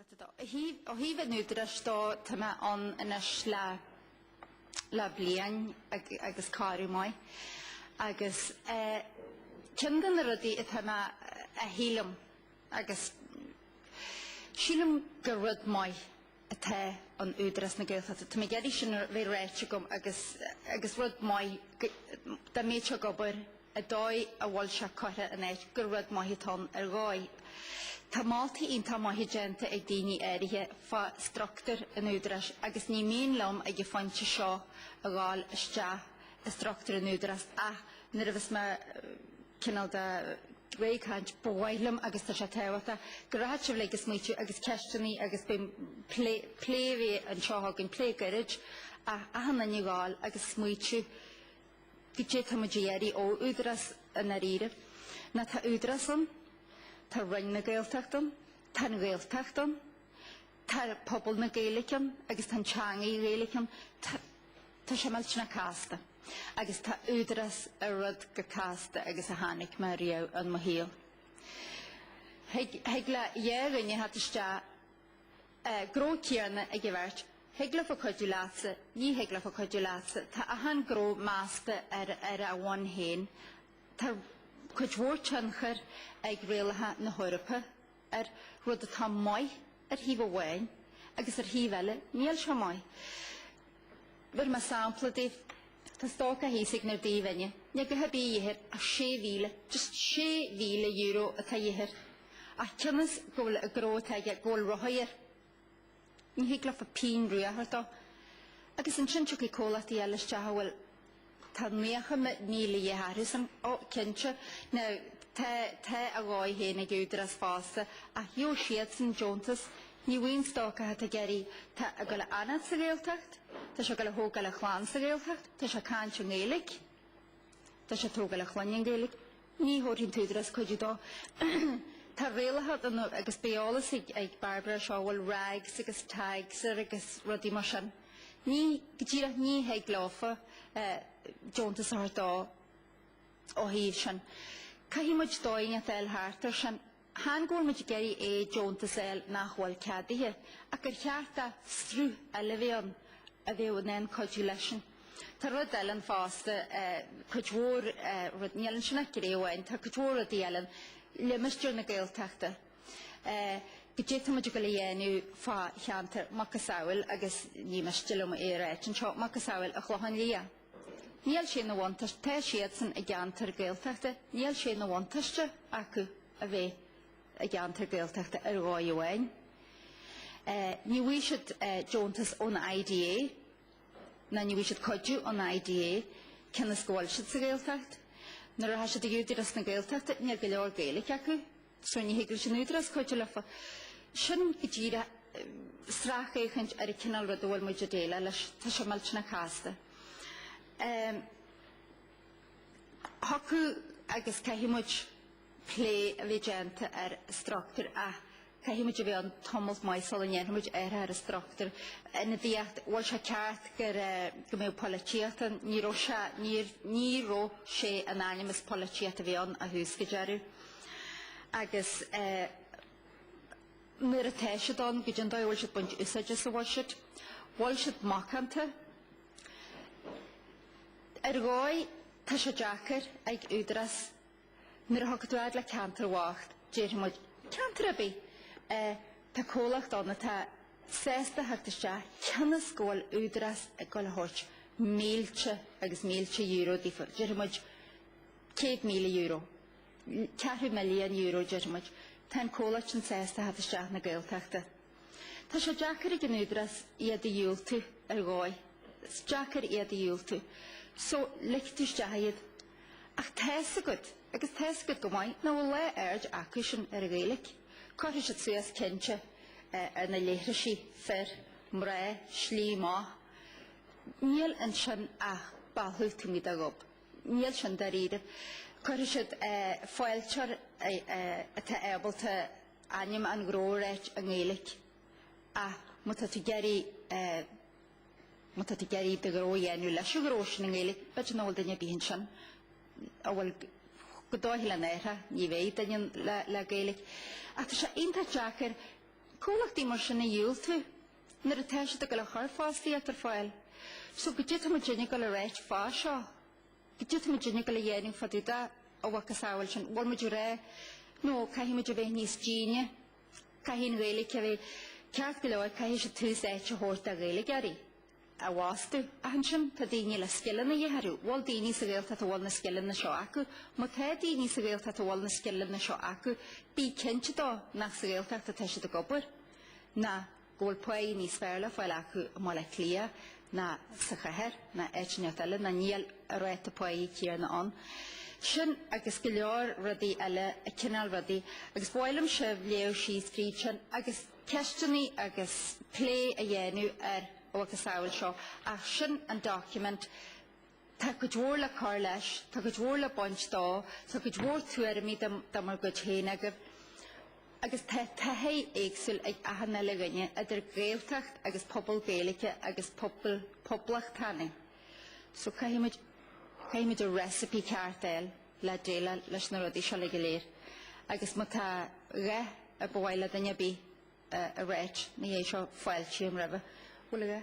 Hí nuúdras dó tama an inis le blian agus cáú mai agus cindan a rudí a tama a hílam agus sílam gur rud mai a te an údras na Gaeltachta. Tá mé geirí sin bhí réite gom agus rud mai da méid gobar a dói a bhil se coithe an éit gur rud maithitán ar gáid. Tá mátaí ionta maithigénta ag daoine éirithe fa structar an údras agus ní mion lom ag fáinte seo a gáil isteach a structar an údras a nuair a bheits me cinál de réicáint bhhailm agus tá sé tehabhata go raibh sibh legus muitiú agus ceisteanaí agus bíon pléimhí an seothagin pléigeirid a hanna ní gáil agus muitiú go dtí tamidéirí ó údras an aríire na tá údrasan tá ring na Gaeltachtan, tá na Gaeltachtan, tá pobl na Gaelichan agus tá teangaí Gaelichan, tá sé mailt na cásta agus tá údras a rud go cásta agus a hánig mar riamh an mohial. Heag le dhéirinne hat iste grócéarna ag bhirt, heag le fa coidiúlása, ní heag le fa coidiúlása, tá a han gró másta ar a bhain héin, tá Cuidhór tunchar ag réalathe na Hórapa ar rud atá mai ar híomh bhhain agus ar híomh eile níl seo mai. Bhir me sampla díobh tá stócha hísigh nar daobhaine, ne go habí dhéhir a 6,000, just 6,000 euro atá dhéhir. A cinnas ggóil a gróteige ggóil rothair. Ní hiag le fa pín ruúthartá. Agus an sin tuí cólatí eile bhfuil tá mécha níla dhéthrisan ó cinse ná te a gáid héna údras fásta a hiú siad san Jonetas ní bhaon stócathe a geirí tá a go le anad sa Gaeltacht, tá se go le thóga le chláán sa Gaeltacht, tá se cáinte Gaelic, tá se tóga le chláin Gaelic, ní thóirn túdras chuidiú dó. Tá réalathe agus beolalas ag Barbara seo bhfuil rags agus tags agus rudí mar sin. Ní gdíra ní heag láfa Jonetas ardá ó híomh sin. Caithí muid dóin a fel háartar sin hán ggóil muid geirí é Jonetas eil nachhfuil ceadaithe a gur cheartta strú eile bhéan a bhéh nain coidú leis sin. Tá rud eilean fásta cuidhór rud níalann sinna gréomhain, tá cuidhór a díalann limistir na Gaeltachta. Go dtí muid go le dhéanú fá cheantar macasáil agus ní meistilm é réit an seo macasáil a chluchan lia. Níl sé na bhaintas te siad san a gceantar Gaeltachta, níl sé na bhaintaiste acu a bheith a gceantar Gaeltachta ar gáid bhhain. Ní bhí siad Jonetas ón IDA, na ní bhí siad coidú ón IDA cinna scóil siad sa Gaeltacht. Nuair a siad a údras na Gaeltachta níl go leor Gaelic acu. So ní higur sin údras coidú lefa. Sin go dtíra srach échant ar a cinál rud bhfuil muid a déile leis tá se mailt na cásta. Hacu agus caithí muid plé a bhí déanta ar structar a caithí muid a bhí an tomalt maisal an dhéanamid ar a structar. Ina dtíocht bhfuil se ceart go mbeadh polítíochta ní ró sé an animas polítíochta bhí an a thuas go dearú. Agus nuair a teise don go dtí bhfuil siad buint úsáide sa bhil siad macanta ar gáid tá sé deachar ag údras nuair a thugad le ceantar bhácht déir muid ceantar a bí tá cólacht anna tá 6 heachtaiste ceanna scóil údras ag go le thuirt 1,000 agus 1,000 euro dífa déir muid 2,000 euro. 4 milliún euro deirmuid ten cólacht an 6 heachtaiste na Gaeltachta. Tá sé deachar ag an údras iad a dúiltú ar gáid. Deachar iad a dúiltú. So lichtúistead ach teasa gud agus teasa gud go mhaith na bhfuil le aird acu sin ar a Gaelic. Coithir siad suas cinse ar na léithrisí fear, mré, slí má. Níl an sin a balthúiltú míad a gob. Níl sin dar iad. Coithir siad fáiltear atá ébalta aim an gróréit an Gaelic a mu tá geirí de gró dhéanú leis a gró sin an Gaelic, beidir nó daine bíonn sin a bhfuil go dóithí le néithe ní bhéh daine le Gaelic. A tá sé ionta deachar cólach dí mar sinna dúil tú, nar a teise go le charfástaí ar fáil. So go dtí mar dinne go le réit fá seo, go dtí mar dinne go le dhéanamh faúda ó bhacha sáil sin, bhil muidir ré, nó caihí muidir bheith níos díine, caihín réala ceart go leir caihí sé tús éit a hórt a réala geirí. A bhástú a han sin tá daoine le skillan a dhéharú, bhil daoine sa réalta tá bhil na skillan na seo acu, má tá daoine sa réalta tá bhil na skillan na seo acu, bí cinnte dó nach sa réalta tá teise do gobar, na ggóil poí níos fearla fáil acu má le clia, na sa chathir, na éitneatile, na níl a réit a poí cíarna an. Sin agus go leor rudaí eile a cinál rudaí, agus bhailim sibh leo síos tríd sin, agus ceisteannaí agus plé a dhéanú ar ó go saoil seo, a sin an document tá go dúir le cá leis, tá go dúir le baint dá, tá go dúir tuairimí dá mar go chéine agah, agus tá taithé éagsúil ag ahanna le rinne idir gréaltacht agus pobl béalacha agus poblach tanning. So caithimid a recipe cartel le déile leis na rudaí seo le go léir, agus má tá ré a bhhaile daine bí a réit ní é seo fáilte am rabh. Well,